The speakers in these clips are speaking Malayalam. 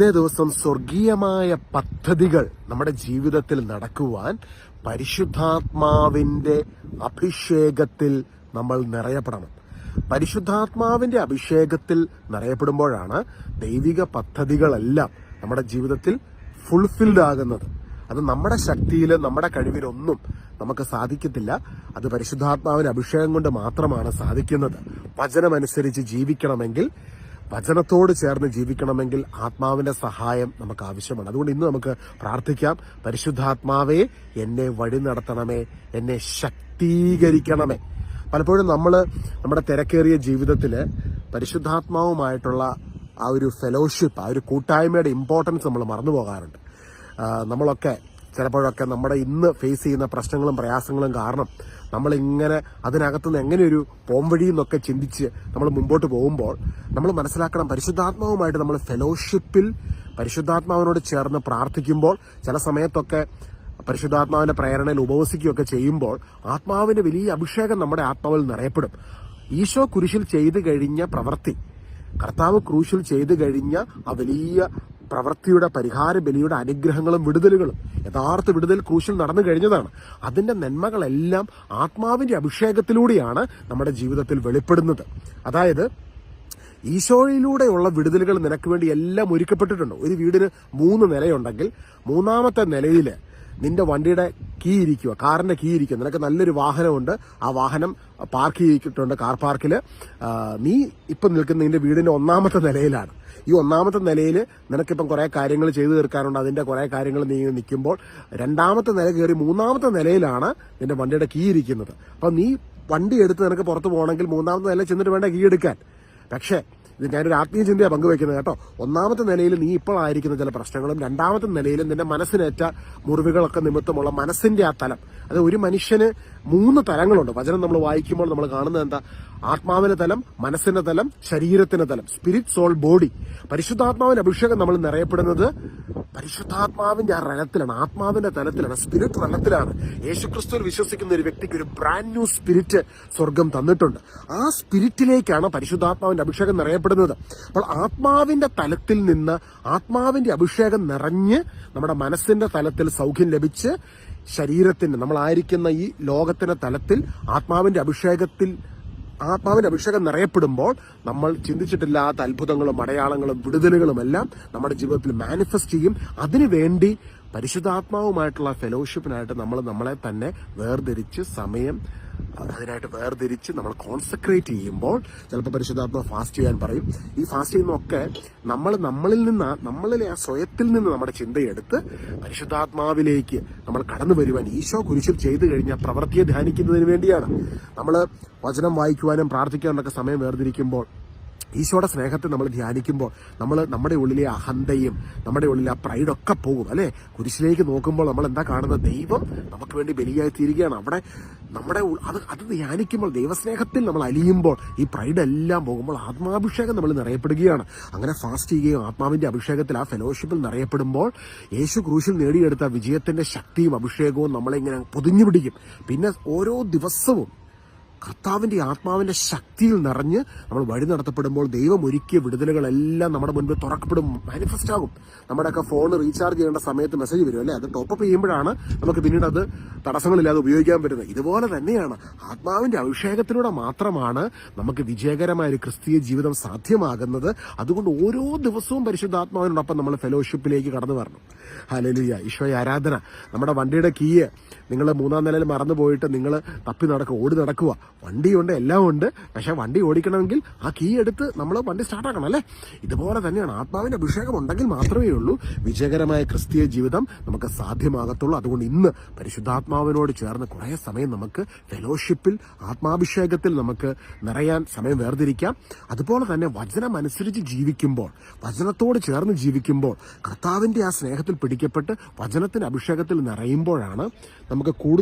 ഇന്നേ ദിവസം സ്വർഗീയമായ പദ്ധതികൾ നമ്മുടെ ജീവിതത്തിൽ നടക്കുവാൻ പരിശുദ്ധാത്മാവിന്റെ അഭിഷേകത്തിൽ നമ്മൾ നിറയപ്പെടണം. പരിശുദ്ധാത്മാവിന്റെ അഭിഷേകത്തിൽ നിറയപ്പെടുമ്പോഴാണ് ദൈവിക പദ്ധതികളെല്ലാം നമ്മുടെ ജീവിതത്തിൽ ഫുൾഫിൽഡ് ആകുന്നത്. അത് നമ്മുടെ ശക്തിയിൽ, നമ്മുടെ കഴിവിലൊന്നും നമുക്ക് സാധിക്കത്തില്ല. അത് പരിശുദ്ധാത്മാവിന്റെ അഭിഷേകം കൊണ്ട് മാത്രമാണ് സാധിക്കുന്നത്. വചനമനുസരിച്ച് ജീവിക്കണമെങ്കിൽ, വചനത്തോട് ചേർന്ന് ജീവിക്കണമെങ്കിൽ ആത്മാവിന്റെ സഹായം നമുക്ക് ആവശ്യമാണ്. അതുകൊണ്ട് ഇന്ന് നമുക്ക് പ്രാർത്ഥിക്കാം. പരിശുദ്ധാത്മാവേ, എന്നെ വഴി നടത്തണമേ, എന്നെ ശക്തീകരിക്കണമേ. പലപ്പോഴും നമ്മുടെ തിരക്കേറിയ ജീവിതത്തിൽ പരിശുദ്ധാത്മാവുമായിട്ടുള്ള ആ ഒരു ഫെലോഷിപ്പ്, ആ ഒരു കൂട്ടായ്മയുടെ ഇമ്പോർട്ടൻസ് നമ്മൾ മറന്നു പോകാറുണ്ട്. നമ്മളൊക്കെ ചിലപ്പോഴൊക്കെ നമ്മുടെ ഇന്ന് ഫേസ് ചെയ്യുന്ന പ്രശ്നങ്ങളും പ്രയാസങ്ങളും കാരണം നമ്മളിങ്ങനെ അതിനകത്തുനിന്ന് എങ്ങനെ ഒരു പോംവഴി എന്നൊക്കെ ചിന്തിച്ച് നമ്മൾ മുമ്പോട്ട് പോകുമ്പോൾ നമ്മൾ മനസ്സിലാക്കണം, പരിശുദ്ധാത്മാവുമായിട്ട് നമ്മൾ ഫെലോഷിപ്പിൽ പരിശുദ്ധാത്മാവിനോട് ചേർന്ന് പ്രാർത്ഥിക്കുമ്പോൾ, ചില സമയത്തൊക്കെ പരിശുദ്ധാത്മാവിന്റെ പ്രേരണയിൽ ഉപവസിക്കുകയൊക്കെ ചെയ്യുമ്പോൾ ആത്മാവിന്റെ വലിയ അഭിഷേകം നമ്മുടെ ആത്മാവിൽ നിറയപ്പെടും. ഈശോ കുരിശിൽ ചെയ്തു കഴിഞ്ഞ പ്രവൃത്തി, കർത്താവ് ക്രൂശിൽ ചെയ്തു കഴിഞ്ഞ ആ വലിയ പ്രവൃത്തിയുടെ പരിഹാര ബലിയുടെ അനുഗ്രഹങ്ങളും വിടുതലുകളും, യഥാർത്ഥ വിടുതൽ ക്രൂശിൽ നടന്നു കഴിഞ്ഞതാണ്. അതിന്റെ നന്മകളെല്ലാം ആത്മാവിന്റെ അഭിഷേകത്തിലൂടെയാണ് നമ്മുടെ ജീവിതത്തിൽ വെളിപ്പെടുന്നത്. അതായത് ഈശോയിലൂടെയുള്ള വിടുതലുകൾ നിനക്ക് വേണ്ടി എല്ലാം ഒരുക്കപ്പെട്ടിട്ടുണ്ട്. ഒരു വീടിന് 3 നിലയുണ്ടെങ്കിൽ 3ാമത്തെ നിലയിൽ നിന്റെ വണ്ടിയുടെ കീ ഇരിക്കുക, കാറിന്റെ കീ ഇരിക്കുക. നിനക്ക് നല്ലൊരു വാഹനമുണ്ട്, ആ വാഹനം പാർക്ക് ചെയ്തിട്ടുണ്ട് കാർ പാർക്കിൽ. നീ ഇപ്പം നിൽക്കുന്ന നിന്റെ വീടിന്റെ 1ാമത്തെ നിലയിലാണ്. ഈ 1ാമത്തെ നിലയിൽ നിനക്കിപ്പം കുറെ കാര്യങ്ങൾ ചെയ്തു തീർക്കാനുണ്ട്. അതിന്റെ കുറെ കാര്യങ്ങൾ നീ നിൽക്കുമ്പോൾ 2ാമത്തെ നില കയറി 3ാമത്തെ നിലയിലാണ് നിന്റെ വണ്ടിയുടെ കീ ഇരിക്കുന്നത്. അപ്പൊ നീ വണ്ടി എടുത്ത് നിനക്ക് പുറത്ത് പോകണമെങ്കിൽ 3ാമത്തെ നില ചെന്നിട്ട് വേണ്ട കീ എടുക്കാൻ. പക്ഷേ ഇത് ഞാനൊരു ആത്മീയ ചിന്തയാണ് പങ്കുവെക്കുന്നത് കേട്ടോ. 1ാമത്തെ നിലയിൽ നീ ഇപ്പോഴായിരിക്കുന്ന ചില പ്രശ്നങ്ങളും, 2ാമത്തെ നിലയിൽ നിന്റെ മനസ്സിനേറ്റ മുറിവുകളൊക്കെ നിമിത്തമുള്ള മനസ്സിന്റെ ആ തലം. അത് ഒരു മനുഷ്യന് 3 തലങ്ങളുണ്ട്. വചനം നമ്മൾ വായിക്കുമ്പോൾ നമ്മൾ കാണുന്നത് എന്താ? ആത്മാവിന്റെ തലം, മനസ്സിന്റെ തലം, ശരീരത്തിന്റെ തലം, സ്പിരിറ്റ്, സോൾ, ബോഡി. പരിശുദ്ധാത്മാവിന്റെ അഭിഷേകം നമ്മൾ നിറയപ്പെടുന്നത് പരിശുദ്ധാത്മാവിന്റെ ആ തലത്തിലാണ്, ആത്മാവിന്റെ തലത്തിലാണ്, സ്പിരിറ്റ് തലത്തിലാണ്. യേശുക്രിസ്തുവിൽ വിശ്വസിക്കുന്ന ഒരു വ്യക്തിക്ക് ഒരു ബ്രാൻഡ് ന്യൂ സ്പിരിറ്റ് സ്വർഗം തന്നിട്ടുണ്ട്. ആ സ്പിരിറ്റിലേക്കാണ് പരിശുദ്ധാത്മാവിന്റെ അഭിഷേകം നിറയപ്പെടുന്നത്. അപ്പോൾ ആത്മാവിന്റെ തലത്തിൽ നിന്ന് ആത്മാവിന്റെ അഭിഷേകം നിറഞ്ഞ് നമ്മുടെ മനസ്സിന്റെ തലത്തിൽ സൗഖ്യം ലഭിച്ച്, ശരീരത്തിന്, നമ്മളായിരിക്കുന്ന ഈ ലോകത്തിന്റെ തലത്തിൽ ആത്മാവിന്റെ അഭിഷേകം നിറയപ്പെടുമ്പോൾ നമ്മൾ ചിന്തിച്ചിട്ടില്ലാത്ത അത്ഭുതങ്ങളും അടയാളങ്ങളും വിടുതലുകളും എല്ലാം നമ്മുടെ ജീവിതത്തിൽ മാനിഫെസ്റ്റ് ചെയ്യും. അതിനുവേണ്ടി പരിശുദ്ധാത്മാവുമായിട്ടുള്ള ഫെലോഷിപ്പിനായിട്ട് നമ്മളെ തന്നെ വേർതിരിച്ച് അതിനായിട്ട് വേർതിരിച്ച് നമ്മൾ കോൺസെൻട്രേറ്റ് ചെയ്യുമ്പോൾ ചിലപ്പോൾ പരിശുദ്ധാത്മാവ് ഫാസ്റ്റ് ചെയ്യാൻ പറയും. ഈ ഫാസ്റ്റ് ചെയ്യുന്നതൊക്കെ നമ്മളിലെ ആ സ്വയത്തിൽ നിന്ന് നമ്മുടെ ചിന്തയെടുത്ത് പരിശുദ്ധാത്മാവിലേക്ക് നമ്മൾ കടന്നു വരുവാൻ, ഈശോ കുരിശിൽ ചെയ്തു കഴിഞ്ഞ പ്രവൃത്തിയെ ധ്യാനിക്കുന്നതിന് വേണ്ടിയാണ്. നമ്മൾ വചനം വായിക്കുവാനും പ്രാർത്ഥിക്കാനൊക്കെ സമയം വേർതിരിക്കുമ്പോൾ, ഈശോയുടെ സ്നേഹത്തെ നമ്മൾ ധ്യാനിക്കുമ്പോൾ നമ്മുടെ ഉള്ളിലെ അഹന്തയും നമ്മുടെ ഉള്ളിലെ ആ പ്രൈഡൊക്കെ പോകും അല്ലെ. കുരിശിലേക്ക് നോക്കുമ്പോൾ നമ്മൾ എന്താ കാണുന്നത്? ദൈവം നമുക്ക് വേണ്ടി ബലിയായി തീരുകയാണ്. അവിടെ അത് ധ്യാനിക്കുമ്പോൾ, ദൈവസ്നേഹത്തിൽ നമ്മൾ അലിയുമ്പോൾ ഈ പ്രൈഡ് എല്ലാം പോകുമ്പോൾ ആത്മാഭിഷേകം നമ്മൾ നിറയപ്പെടുകയാണ്. അങ്ങനെ ഫാസ്റ്റ് ചെയ്യുകയും ആത്മാവിന്റെ അഭിഷേകത്തിൽ ആ ഫെലോഷിപ്പിൽ നിറയപ്പെടുമ്പോൾ യേശു ക്രൂശിൽ നേടിയെടുത്ത വിജയത്തിന്റെ ശക്തിയും അഭിഷേകവും നമ്മളിങ്ങനെ പൊതിഞ്ഞു പിടിക്കും. പിന്നെ ഓരോ ദിവസവും കർത്താവിന്റെ ആത്മാവിന്റെ ശക്തിയിൽ നിറഞ്ഞ് നമ്മൾ വഴി നടത്തപ്പെടുമ്പോൾ ദൈവം ഒരുക്കിയ വിടുതലുകളെല്ലാം നമ്മുടെ മുൻപിൽ തുറക്കപ്പെടും, മാനിഫെസ്റ്റ് ആകും. നമ്മുടെയൊക്കെ ഫോൺ റീചാർജ് ചെയ്യേണ്ട സമയത്ത് മെസ്സേജ് വരും അല്ലെ. അത് ടോപ്പപ്പ് ചെയ്യുമ്പോഴാണ് നമുക്ക് പിന്നീട് അത് തടസ്സങ്ങളില്ലാതെ ഉപയോഗിക്കാൻ പറ്റുന്നത്. ഇതുപോലെ തന്നെയാണ് ആത്മാവിന്റെ അഭിഷേകത്തിലൂടെ മാത്രമാണ് നമുക്ക് വിജയകരമായ ഒരു ക്രിസ്തീയ ജീവിതം സാധ്യമാകുന്നത്. അതുകൊണ്ട് ഓരോ ദിവസവും പരിശുദ്ധാത്മാവിനോടൊപ്പം നമ്മൾ ഫെലോഷിപ്പിലേക്ക് കടന്നു വരണം. ഹല്ലേലൂയ, ഈശോയെ ആരാധന. നമ്മുടെ വണ്ടിയുടെ കീയ് നിങ്ങൾ 3ാം നിലയിൽ മറന്നു പോയിട്ട് നിങ്ങൾ തപ്പി ഓടി നടക്കുക. വണ്ടിയുണ്ട്, എല്ലാം ഉണ്ട്. പക്ഷെ വണ്ടി ഓടിക്കണമെങ്കിൽ ആ കീ എടുത്ത് നമ്മൾ വണ്ടി സ്റ്റാർട്ടാക്കണം അല്ലേ. ഇതുപോലെ തന്നെയാണ് ആത്മാവിന്റെ അഭിഷേകം ഉണ്ടെങ്കിൽ മാത്രമേ ഉള്ളൂ വിജയകരമായ ക്രിസ്തീയ ജീവിതം നമുക്ക് സാധ്യമാകത്തുള്ളൂ. അതുകൊണ്ട് ഇന്ന് പരിശുദ്ധാത്മാവിനോട് ചേർന്ന് കുറേ സമയം നമുക്ക് ഫെലോഷിപ്പിൽ, ആത്മാഭിഷേകത്തിൽ നമുക്ക് നിറയാൻ സമയം വേർതിരിക്കാം. അതുപോലെ തന്നെ വചനം അനുസരിച്ച് ജീവിക്കുമ്പോൾ, വചനത്തോട് ചേർന്ന് ജീവിക്കുമ്പോൾ, കർത്താവിന്റെ ആ സ്നേഹത്തിൽ പിടിക്കപ്പെട്ട് വചനത്തിന്റെ അഭിഷേകത്തിൽ നിറയുമ്പോഴാണ് നമുക്ക്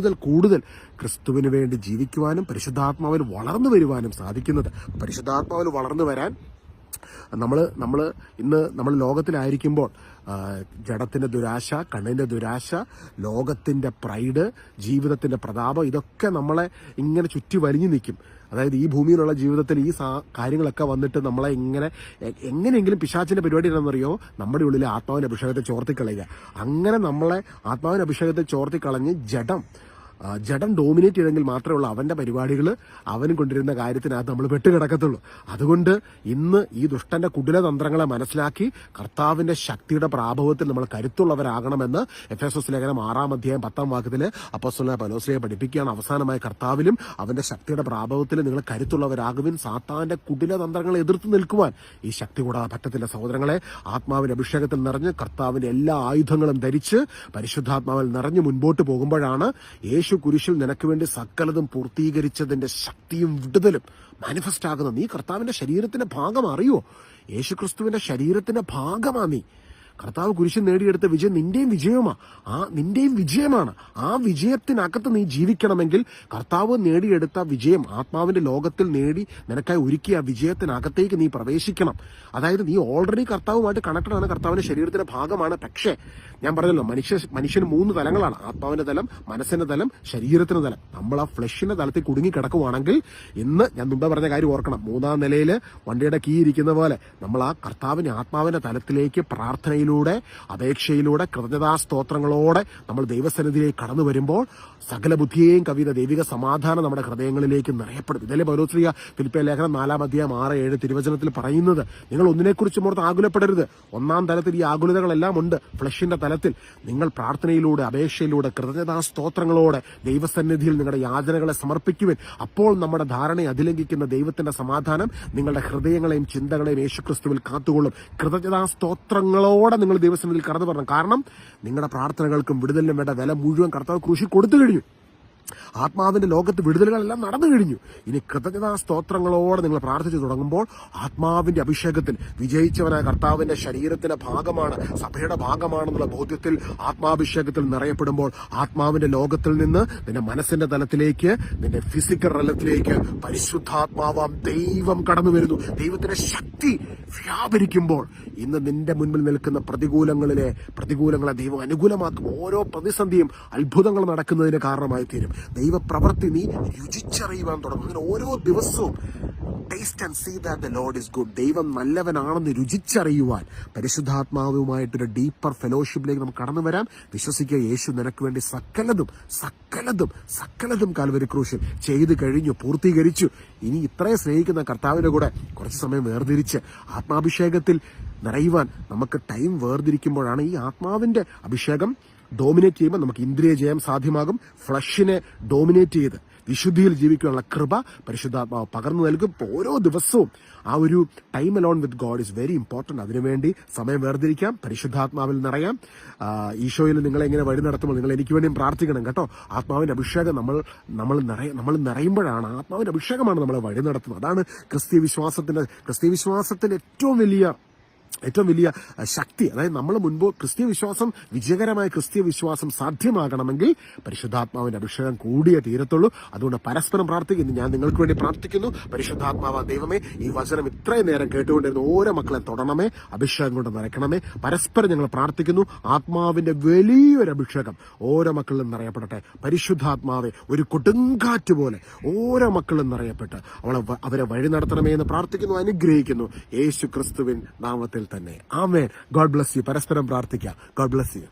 കൂടുതൽ ക്രിസ്തുവിന് വേണ്ടി ജീവിക്കുവാനും പരിശുദ്ധാത്മാവിൽ വളർന്നു വരുവാനും സാധിക്കുന്നത്. പരിശുദ്ധാത്മാവിൽ വളർന്നു വരാൻ നമ്മൾ ലോകത്തിലായിരിക്കുമ്പോൾ ജഡത്തിന്റെ ദുരാശ, കണ്ണിന്റെ ദുരാശ, ലോകത്തിന്റെ പ്രൈഡ്, ജീവിതത്തിന്റെ പ്രതാപം, ഇതൊക്കെ നമ്മളെ ഇങ്ങനെ ചുറ്റി വലിഞ്ഞു നിൽക്കും. അതായത് ഈ ഭൂമിയിലുള്ള ജീവിതത്തിൽ ഈ കാര്യങ്ങളൊക്കെ വന്നിട്ട് നമ്മളെ എങ്ങനെയെങ്കിലും പിശാചിന്റെ പരിപാടി എന്താണെന്നറിയോ, നമ്മുടെ ഉള്ളിലെ ആത്മാവിന്റെ അഭിഷേകത്തെ ചോർത്തിക്കളയുക. അങ്ങനെ നമ്മളെ ആത്മാവിന്റെ അഭിഷേകത്തെ ചോർത്തിക്കളഞ്ഞ് ജഡം ഡോമിനേറ്റ് ചെയ്തെങ്കിൽ മാത്രമേ ഉള്ളൂ അവന്റെ പരിപാടികൾ, അവൻ കൊണ്ടിരുന്ന കാര്യത്തിനകത്ത് നമ്മൾ പെട്ടുകിടക്കത്തുള്ളൂ. അതുകൊണ്ട് ഇന്ന് ഈ ദുഷ്ടന്റെ കുടിലതന്ത്രങ്ങളെ മനസ്സിലാക്കി കർത്താവിന്റെ ശക്തിയുടെ പ്രാഭവത്തിൽ നമ്മൾ കരുത്തുള്ളവരാകണമെന്ന് എഫേസോസ് ലേഖനം 6:10 അപ്പോസ്തലനായ പൗലോസ് പഠിപ്പിക്കുകയാണ്. അവസാനമായി കർത്താവിലും അവന്റെ ശക്തിയുടെ പ്രാഭവത്തിലും നിങ്ങൾ കരുത്തുള്ളവരാകുവിൻ, സാത്താന്റെ കുടിലതന്ത്രങ്ങളെ എതിർത്ത് നിൽക്കുവാൻ ഈ ശക്തി കൂടാതെ പറ്റത്തില്ല. സഹോദരങ്ങളെ, ആത്മാവിന്റെ അഭിഷേകത്തിൽ നിറഞ്ഞ് കർത്താവിന്റെ എല്ലാ ആയുധങ്ങളും ധരിച്ച് പരിശുദ്ധാത്മാവിൽ നിറഞ്ഞ് മുൻപോട്ട് പോകുമ്പോഴാണ് യേശു കുരിശിൽ നിനക്ക് വേണ്ടി സകലതും പൂർത്തീകരിച്ചതിന്റെ ശക്തിയും വിടുതലും മാനിഫെസ്റ്റ് ആകുന്നത്. നീ കർത്താവിന്റെ ശരീരത്തിന്റെ ഭാഗം അറിയോ? യേശുക്രിസ്തുവിന്റെ ശരീരത്തിന്റെ ഭാഗമാ നീ. കർത്താവ് കുരിശിൽ നേടിയെടുത്ത വിജയം നിന്റെയും വിജയമാണ്. ആ വിജയത്തിനകത്ത് നീ ജീവിക്കണമെങ്കിൽ കർത്താവ് നേടിയെടുത്ത വിജയം ആത്മാവിന്റെ ലോകത്തിൽ നേടി നിനക്കായി ഒരുക്കിയ വിജയത്തിനകത്തേക്ക് നീ പ്രവേശിക്കണം. അതായത് നീ ഓൾറെഡി കർത്താവുമായിട്ട് കണക്റ്റഡ് ആണ്, കർത്താവിന്റെ ശരീരത്തിന്റെ ഭാഗമാണ്. പക്ഷേ ഞാൻ പറഞ്ഞല്ലോ, മനുഷ്യന് 3 തലങ്ങളാണ്: ആത്മാവിന്റെ തലം, മനസ്സിന്റെ തലം, ശരീരത്തിന്റെ തലം. നമ്മൾ ആ ഫ്ലഷിന്റെ തലത്തിൽ കുടുങ്ങി കിടക്കുവാണെങ്കിൽ ഇന്ന് ഞാൻ മുമ്പേ പറഞ്ഞ കാര്യം ഓർക്കണം. 3-ാം നിലയിൽ വണ്ടിയുടെ കീ ഇരിക്കുന്ന പോലെ നമ്മൾ ആ കർത്താവിന്റെ ആത്മാവിന്റെ തലത്തിലേക്ക് പ്രാർത്ഥനയിലൂടെ, അപേക്ഷയിലൂടെ, കൃതജ്ഞതാ സ്തോത്രങ്ങളോടെ നമ്മൾ ദൈവസന്നിധിയിലേക്ക് കടന്നു വരുമ്പോൾ സകല ബുദ്ധിയെയും കവിത ദൈവിക സമാധാനം നമ്മുടെ ഹൃദയങ്ങളിലേക്ക് നിറയപ്പെടും. ഇതല്ലേ പൗലോസ് ഫിലിപ്പിയ ലേഖനം 4:6-7 തിരുവചനത്തിൽ പറയുന്നത്. നിങ്ങൾ ഒന്നിനെക്കുറിച്ചും ഓർത്ത് ആകുലപ്പെടരുത്. 1-ാം തലത്തിൽ ഈ ആകുലതകളെല്ലാം ഉണ്ട്. ഫ്ലഷിന്റെ തലത്തിൽ നിങ്ങൾ പ്രാർത്ഥനയിലൂടെ, അപേക്ഷയിലൂടെ, കൃതജ്ഞതാ സ്തോത്രങ്ങളോടെ ദൈവസന്നിധിയിൽ നിങ്ങളുടെ യാചനകളെ സമർപ്പിക്കുവിൻ. അപ്പോൾ നമ്മുടെ ധാരണയെ അതിലംഘിക്കുന്ന ദൈവത്തിന്റെ സമാധാനം നിങ്ങളുടെ ഹൃദയങ്ങളെയും ചിന്തകളെയും യേശുക്രിസ്തുവിൽ കാത്തുകൊള്ളും. കൃതജ്ഞതാ സ്തോത്രങ്ങളോടെ നിങ്ങൾ ദൈവസന്നിധിയിൽ കടന്നു വരണം. കാരണം നിങ്ങളുടെ പ്രാർത്ഥനകൾക്കും വിടുതലിനും വേണ്ട വില മുഴുവൻ കർത്താവ് ക്രൂശിൽ കൊടുത്തു കഴിഞ്ഞു. ആത്മാവിന്റെ ലോകത്ത് വിടുതലുകളെല്ലാം നടന്നു കഴിഞ്ഞു. ഇനി കൃതജ്ഞതാ സ്തോത്രങ്ങളോടെ നിങ്ങൾ പ്രാർത്ഥിച്ചു തുടങ്ങുമ്പോൾ ആത്മാവിന്റെ അഭിഷേകത്തിൽ വിജയിച്ചവനായ കർത്താവിന്റെ ശരീരത്തിന്റെ ഭാഗമാണ്, സഭയുടെ ഭാഗമാണെന്നുള്ള ബോധ്യത്തിൽ ആത്മാഭിഷേകത്തിൽ നിറയപ്പെടുമ്പോൾ ആത്മാവിന്റെ ലോകത്തിൽ നിന്ന് നിന്റെ മനസ്സിന്റെ തലത്തിലേക്ക്, നിന്റെ ഫിസിക്കൽ തലത്തിലേക്ക് പരിശുദ്ധാത്മാവാം ദൈവം കടന്നു വരുന്നു. ദൈവത്തിന്റെ ശക്തി വ്യാപരിക്കുമ്പോൾ ഇന്ന് നിന്റെ മുൻപിൽ നിൽക്കുന്ന പ്രതികൂലങ്ങളെ ദൈവം അനുകൂലമാക്കും. ഓരോ പ്രതിസന്ധിയും അത്ഭുതങ്ങൾ നടക്കുന്നതിന് കാരണമായി തീരും. ദൈവപ്രവൃത്തി നീ രുചിച്ചറിയുവാൻ തുടങ്ങും. അങ്ങനെ ഓരോ ദിവസവും taste and see that the Lord is good, ദൈവം നല്ലവനാണെന്ന് രുചിച്ചറിയുവാൻ പരിശുദ്ധാത്മാവുമായിട്ടൊരു ഡീപ്പർ ഫെലോഷിപ്പിലേക്ക് നമുക്ക് കടന്നു വരാം. വിശ്വസിക്കുക, യേശു നിനക്ക് വേണ്ടി സകലതും കാൽവരി ക്രൂശിൽ ചെയ്തു കഴിഞ്ഞു, പൂർത്തീകരിച്ചു. ഇനി ഇത്രയും സ്നേഹിക്കുന്ന കർത്താവിന്റെ കൂടെ കുറച്ച് സമയം വേർതിരിച്ച് ആത്മാഭിഷേകത്തിൽ നിറയുവാൻ നമുക്ക് ടൈം വേർതിരിക്കുമ്പോഴാണ് ഈ ആത്മാവിന്റെ അഭിഷേകം ഡോമിനേറ്റ് ചെയ്യുമ്പോൾ നമുക്ക് ഇന്ദ്രിയ ജയം സാധ്യമാകും. ഫ്ലഷിനെ ഡോമിനേറ്റ് ചെയ്ത് വിശുദ്ധിയിൽ ജീവിക്കാനുള്ള കൃപ പരിശുദ്ധാത്മാവ് പകർന്നു നൽകും. ഓരോ ദിവസവും ആ ഒരു time alone with God is very important. അതിനുവേണ്ടി സമയം വേർതിരിക്കാം, പരിശുദ്ധാത്മാവിൽ നിറയാം. ഈശോയിൽ നിങ്ങളെ ഇങ്ങനെ വഴി നടത്തുമ്പോൾ നിങ്ങൾ എനിക്ക് വേണ്ടിയും പ്രാർത്ഥിക്കണം കേട്ടോ. ആത്മാവിന്റെ അഭിഷേകം നമ്മൾ നിറയുമ്പോഴാണ്, ആത്മാവിന്റെ അഭിഷേകമാണ് നമ്മളെ വഴി നടത്തുന്നത്. അതാണ് ക്രിസ്തീയ വിശ്വാസത്തിന്റെ ഏറ്റവും വലിയ ശക്തി. അതായത് നമ്മൾ മുൻപ് വിജയകരമായ ക്രിസ്തീയ വിശ്വാസം സാധ്യമാകണമെങ്കിൽ പരിശുദ്ധാത്മാവിന്റെ അഭിഷേകം കൂടിയേ തീരത്തുള്ളൂ. അതുകൊണ്ട് പരസ്പരം പ്രാർത്ഥിക്കുന്നു. ഞാൻ നിങ്ങൾക്ക് വേണ്ടി പ്രാർത്ഥിക്കുന്നു. പരിശുദ്ധാത്മാവ ദൈവമേ, ഈ വചനം ഇത്രയും നേരം കേട്ടുകൊണ്ടിരുന്ന ഓരോ മക്കളെ തൊടണമേ, അഭിഷേകം കൊണ്ട് നിറയ്ക്കണമേ. പരസ്പരം ഞങ്ങൾ പ്രാർത്ഥിക്കുന്നു. ആത്മാവിന്റെ വലിയൊരു അഭിഷേകം ഓരോ മക്കളിലും നിറയപ്പെടട്ടെ. പരിശുദ്ധാത്മാവെ, ഒരു കൊടുങ്കാറ്റ് പോലെ ഓരോ മക്കളിലും നിറയപ്പെട്ട് അവരെ വഴി നടത്തണമേ എന്ന് പ്രാർത്ഥിക്കുന്നു, അനുഗ്രഹിക്കുന്നു. യേശു ക്രിസ്തുവിൻ നാമത്തിൽ തന്നെ. ആമേൻ. God bless you. പരസ്പരം പ്രാർത്ഥിക്കാം. God bless U.